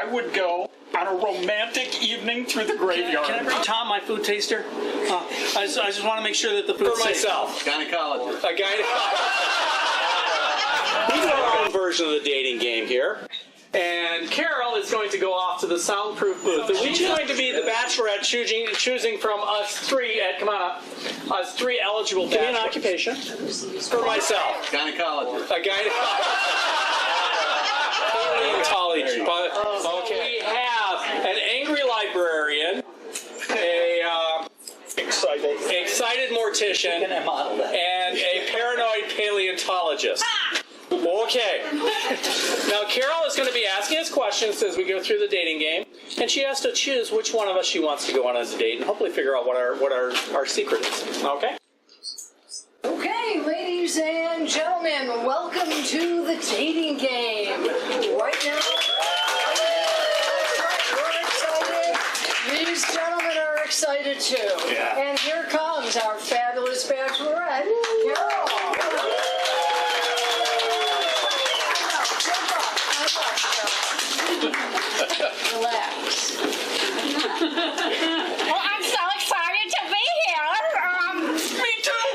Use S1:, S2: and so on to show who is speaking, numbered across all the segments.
S1: I would go on a romantic evening through the graveyard.
S2: Can I bring Tom, my food taster? I just want to make sure that the food's safe.
S3: For myself.
S4: Gynecologist.
S3: A gynecologist. We do our own version of the dating game here. And Carol is going to go off to the soundproof booth. And she's going to be the bachelorette choosing from us three, Ed, come on up, us three eligible bachelors. Give me an occupation. For myself.
S4: Gynecologist.
S3: A gynecologist. Okay. We have an angry librarian, a excited mortician, and a paranoid paleontologist. Okay. Now, Carol is going to be asking us questions as we go through the dating game, and she has to choose which one of us she wants to go on as a date, and hopefully figure out what our secret is. Okay?
S5: Okay, ladies and gentlemen, welcome to the dating game. Right now, we're excited. These gentlemen are excited too.
S1: Yeah.
S5: And here comes our fabulous bachelorette, Carol. Relax.
S6: Well, I'm so excited to be here.
S1: Me too.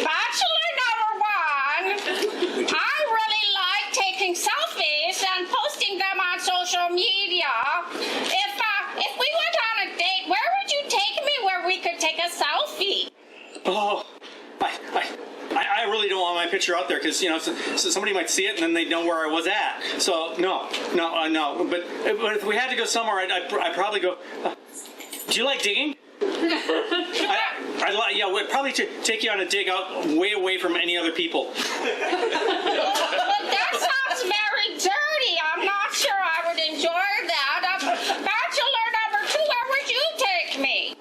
S6: Bachelor number one, I really like taking selfies and posting them on social media. If we went on a date, where would you take me where we could take a selfie?
S2: Oh, I really don't want my picture out there because, so somebody might see it and then they'd know where I was at. So, no. But if we had to go somewhere, I'd probably go, do you like digging? We'd probably take you on a dig out way away from any other people.
S6: But that sounds very dirty. I'm not sure I would enjoy that. Bachelor number two, where would you take me?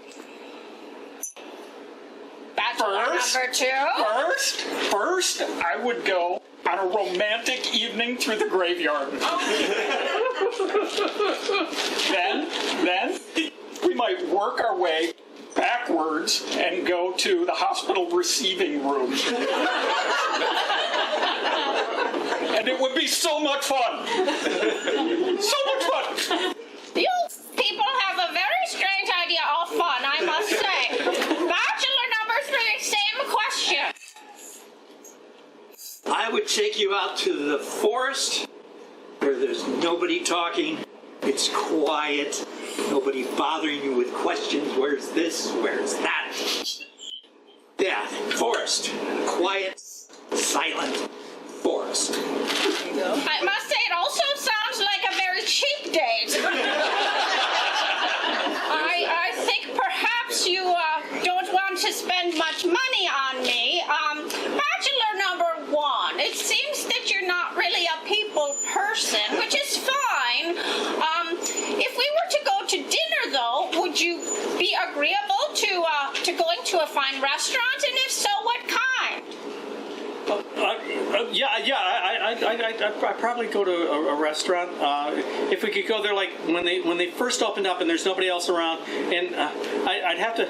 S6: Bachelor number two?
S1: First, I would go on a romantic evening through the graveyard. Then we might work our way backwards and go to the hospital receiving room. And it would be so much fun. So much fun.
S6: You people have a very strange idea of fun, I must say. Bachelor number three, same question.
S7: I would take you out to the forest where there's nobody talking. It's quiet. Nobody bothering you with questions. Where's this? Where's that? Yeah, forest. Quiet, silent forest.
S6: I must say it also sounds like a very cheap date. I think perhaps you don't want to spend much money on me. Bachelor number one, it seems that you're not really a people person, which is fine. If we were to go to dinner, though, would you be agreeable to going to a fine restaurant? And if so, what kind?
S2: I'd probably go to a restaurant. If we could go there, like when they first opened up and there's nobody else around, and I'd have to.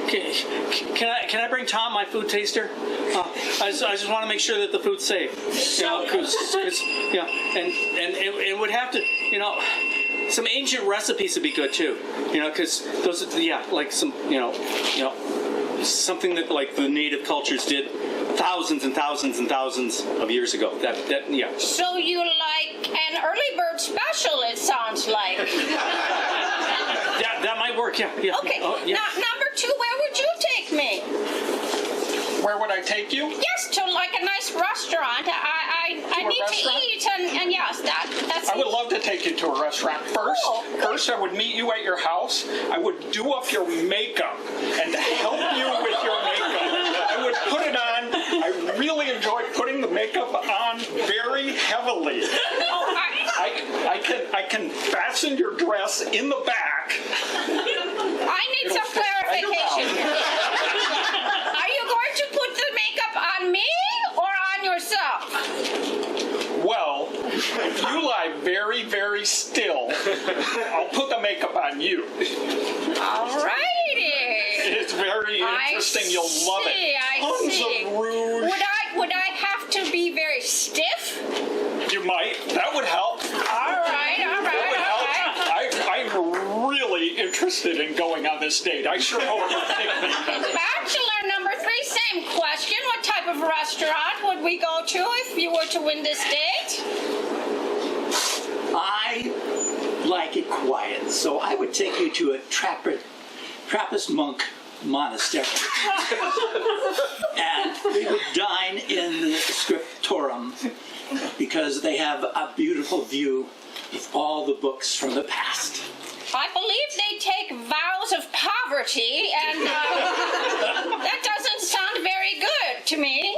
S2: Can I bring Tom, my food taster? I just want to make sure that the food's safe. And it would have to, some ancient recipes would be good too. Because those, like some, something that like the native cultures did thousands and thousands and thousands of years ago.
S6: So you like an early bird special, it sounds like.
S2: That might work, yeah.
S6: Okay, now number two, where would you take me?
S1: Where would I take you?
S6: Yes, to like a nice restaurant. I need
S1: restaurant?
S6: to eat, and yes, that's.
S1: I would love to take you to a restaurant. First, I would meet you at your house. I would do up your makeup and help you with your makeup. I would put it on. I really enjoy putting the makeup on very heavily. I can fasten your dress in the back.
S6: I need some clarification here. Are you going to put the makeup on me or on yourself?
S1: Well, if you lie very, very still, I'll put the makeup on you.
S6: Alrighty.
S1: It's very interesting. You'll love it.
S6: I see.
S1: Tons of rouge.
S6: Would I have to be very stiff?
S1: You might. interested in going on this date. I sure hope you think me.
S6: Bachelor number 3, same question. What type of restaurant would we go to if you were to win this date?
S7: I like it quiet, so I would take you to a Trappist monk monastery. And we would dine in the scriptorium because they have a beautiful view of all the books from the past.
S6: I believe they take vows of poverty, and that doesn't sound very good to me.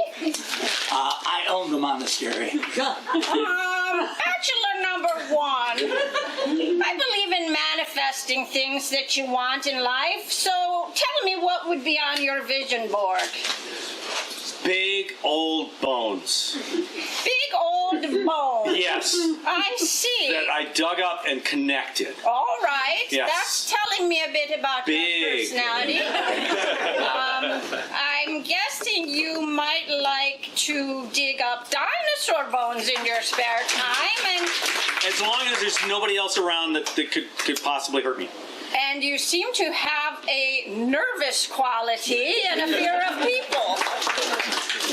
S7: I own the monastery.
S6: Bachelor number 1, I believe in manifesting things that you want in life, so tell me what would be on your vision board.
S2: Big old bones.
S6: Big old bones.
S2: Yes.
S6: I see.
S2: That I dug up and connected.
S6: All right.
S2: Yes.
S6: That's telling me a bit about your personality. I'm guessing you might like to dig up dinosaur bones in your spare time, and
S2: As long as there's nobody else around that could possibly hurt me.
S6: and you seem to have a nervous quality and a fear of people,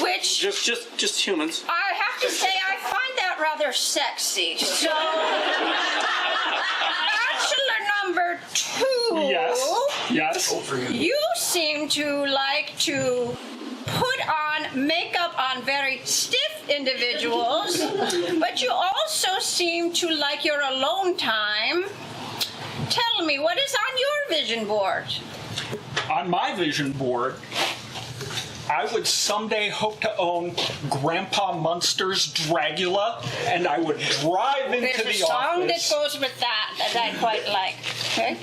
S6: which
S2: Just humans.
S6: I have to say I find that rather sexy. So, bachelor number 2.
S1: Yes.
S6: You seem to like to put on makeup on very stiff individuals, but you also seem to like your alone time. Tell me, what is on your vision board?
S1: On my vision board, I would someday hope to own Grandpa Munster's Dragula, and I would drive into
S6: There's a
S1: the
S6: song that
S1: office.
S6: goes with that I quite like. Okay?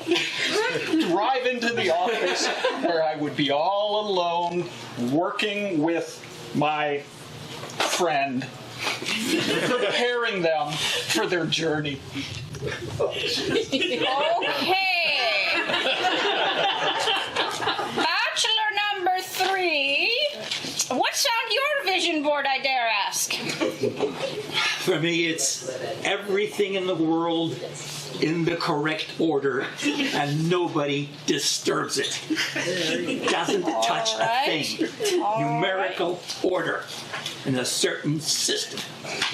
S1: Drive into the office where I would be all alone, working with my friend, preparing them for their journey.
S6: Okay. Bachelor number 3. What's on your vision board, I dare ask?
S7: For me, it's everything in the world in the correct order, and nobody disturbs it. It doesn't touch a thing. Numerical order in a certain system.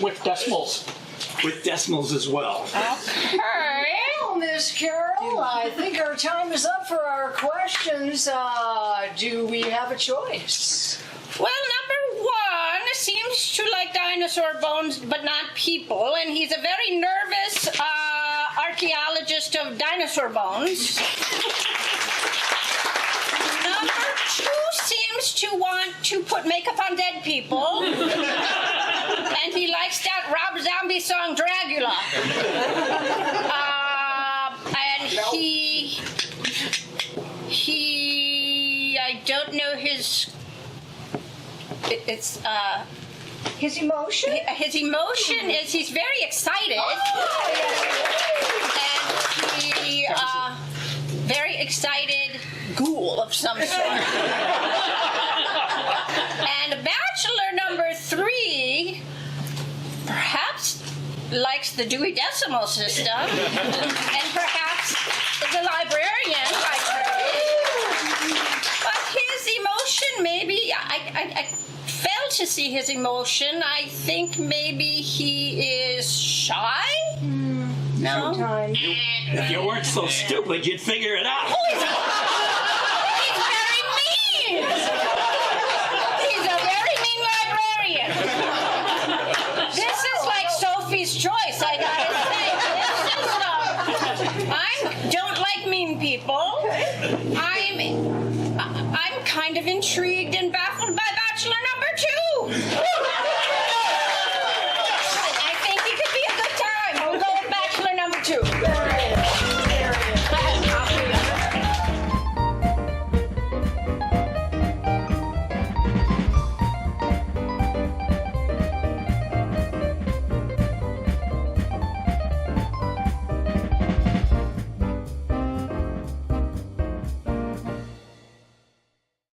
S1: With decimals.
S7: With decimals as well.
S6: Okay.
S5: Well, Miss Carol, I think our time is up for our questions. Do we have a choice?
S6: Well, number 1 seems to like dinosaur bones, but not people, and he's a very nervous archaeologist of dinosaur bones. Number 2 seems to want to put makeup on dead people, and he likes that Rob Zombie song, Dragula. And I don't know his... It's
S5: His emotion?
S6: his emotion is he's very excited, and he very excited ghoul of some sort. And bachelor number 3 perhaps likes the Dewey Decimal System, and perhaps is a librarian by trade. But his emotion, maybe I failed to see his emotion. I think maybe he is shy. No.
S7: If you weren't so stupid, you'd figure it out.
S6: He's very mean. He's a very mean librarian. This is like Sophie's Choice, I gotta say. I don't like mean people. I'm kind of intrigued and baffled by bachelor number 2.